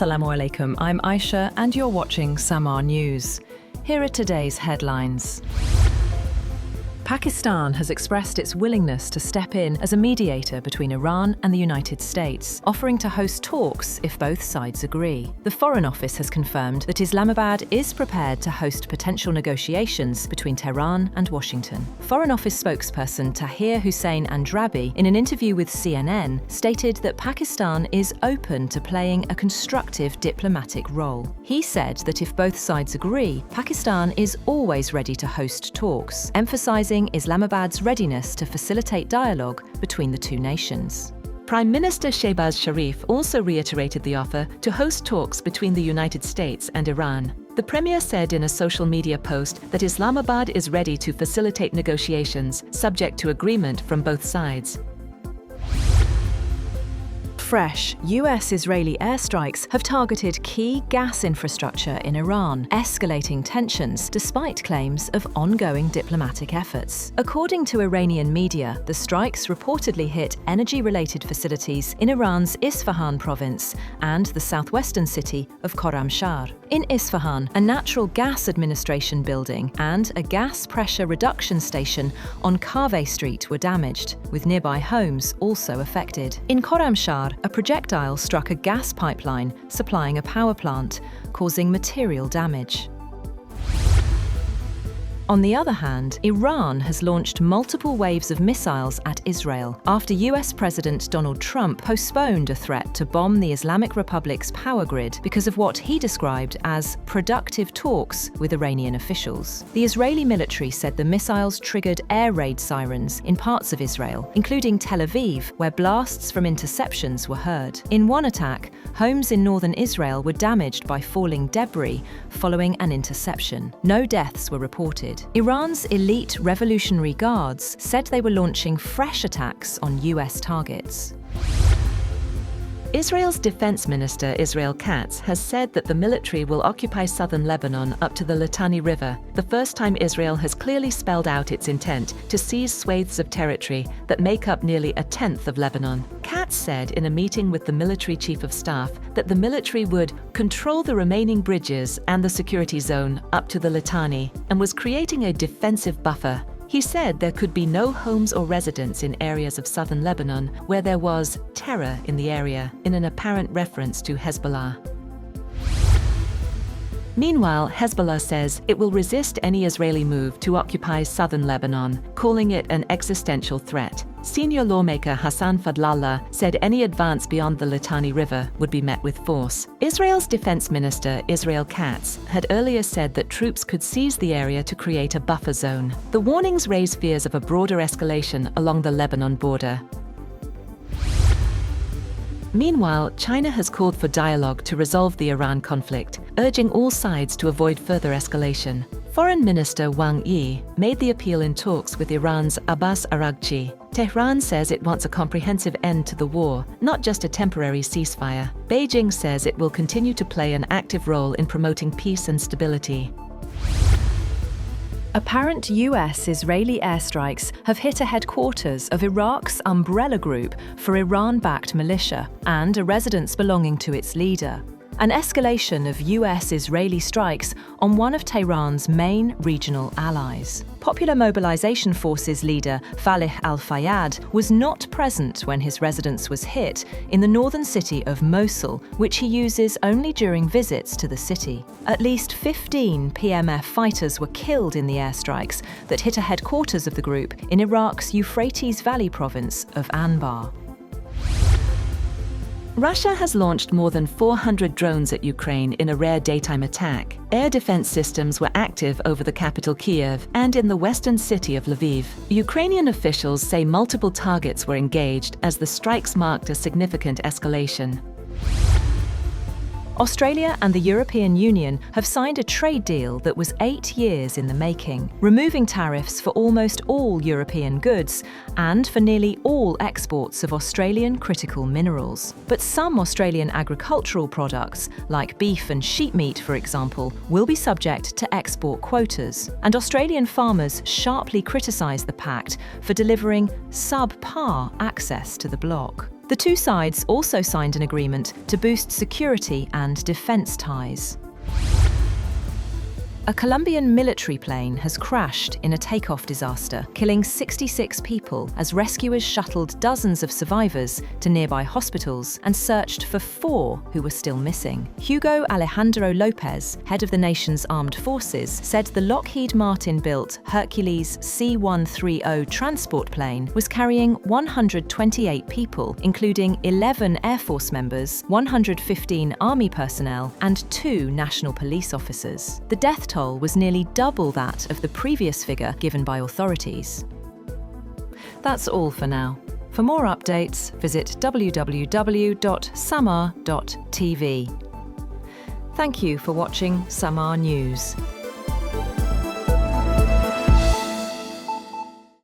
Assalamu alaikum, I'm Aisha and you're watching SAMAA News. Here are today's headlines. Pakistan has expressed its willingness to step in as a mediator between Iran and the United States, offering to host talks if both sides agree. The Foreign Office has confirmed that Islamabad is prepared to host potential negotiations between Tehran and Washington. Foreign Office spokesperson Tahir Hussein Andrabi, in an interview with CNN, stated that Pakistan is open to playing a constructive diplomatic role. He said that if both sides agree, Pakistan is always ready to host talks, emphasizing Islamabad's readiness to facilitate dialogue between the two nations. Prime Minister Shehbaz Sharif also reiterated the offer to host talks between the United States and Iran. The Premier said in a social media post that Islamabad is ready to facilitate negotiations, subject to agreement from both sides. Fresh, US-Israeli airstrikes have targeted key gas infrastructure in Iran, escalating tensions despite claims of ongoing diplomatic efforts. According to Iranian media, the strikes reportedly hit energy-related facilities in Iran's Isfahan province and the southwestern city of Khorramshahr. In Isfahan, a natural gas administration building and a gas pressure reduction station on Kaveh Street were damaged, with nearby homes also affected. In Khorramshahr, a projectile struck a gas pipeline supplying a power plant, causing material damage. On the other hand, Iran has launched multiple waves of missiles at Israel after US President Donald Trump postponed a threat to bomb the Islamic Republic's power grid because of what he described as productive talks with Iranian officials. The Israeli military said the missiles triggered air raid sirens in parts of Israel, including Tel Aviv, where blasts from interceptions were heard. In one attack, homes in northern Israel were damaged by falling debris following an interception. No deaths were reported. Iran's elite Revolutionary Guards said they were launching fresh attacks on US targets. Israel's Defense Minister Israel Katz has said that the military will occupy southern Lebanon up to the Litani River, the first time Israel has clearly spelled out its intent to seize swathes of territory that make up nearly a tenth of Lebanon. Katz said in a meeting with the military chief of staff that the military would control the remaining bridges and the security zone up to the Litani and was creating a defensive buffer. He said there could be no homes or residents in areas of southern Lebanon where there was terror in the area, in an apparent reference to Hezbollah. Meanwhile, Hezbollah says it will resist any Israeli move to occupy southern Lebanon, calling it an existential threat. Senior lawmaker Hassan Fadlallah said any advance beyond the Litani River would be met with force. Israel's defense minister, Israel Katz, had earlier said that troops could seize the area to create a buffer zone. The warnings raise fears of a broader escalation along the Lebanon border. Meanwhile, China has called for dialogue to resolve the Iran conflict, urging all sides to avoid further escalation. Foreign Minister Wang Yi made the appeal in talks with Iran's Abbas Araghchi. Tehran says it wants a comprehensive end to the war, not just a temporary ceasefire. Beijing says it will continue to play an active role in promoting peace and stability. Apparent US-Israeli airstrikes have hit a headquarters of Iraq's umbrella group for Iran-backed militia and a residence belonging to its leader. An escalation of US-Israeli strikes on one of Tehran's main regional allies. Popular Mobilization Forces leader Falih al-Fayyad was not present when his residence was hit in the northern city of Mosul, which he uses only during visits to the city. At least 15 PMF fighters were killed in the airstrikes that hit a headquarters of the group in Iraq's Euphrates Valley province of Anbar. Russia has launched more than 400 drones at Ukraine in a rare daytime attack. Air defense systems were active over the capital Kiev and in the western city of Lviv. Ukrainian officials say multiple targets were engaged as the strikes marked a significant escalation. Australia and the European Union have signed a trade deal that was 8 years in the making, removing tariffs for almost all European goods and for nearly all exports of Australian critical minerals. But some Australian agricultural products, like beef and sheep meat, for example, will be subject to export quotas. And Australian farmers sharply criticise the pact for delivering subpar access to the bloc. The two sides also signed an agreement to boost security and defense ties. A Colombian military plane has crashed in a takeoff disaster, killing 66 people as rescuers shuttled dozens of survivors to nearby hospitals and searched for 4 who were still missing. Hugo Alejandro Lopez, head of the nation's armed forces, said the Lockheed Martin-built Hercules C-130 transport plane was carrying 128 people, including 11 Air Force members, 115 Army personnel, and 2 National Police officers. The death toll was nearly double that of the previous figure given by authorities. That's all for now. For more updates, visit www.samaa.tv. Thank you for watching SAMAA News.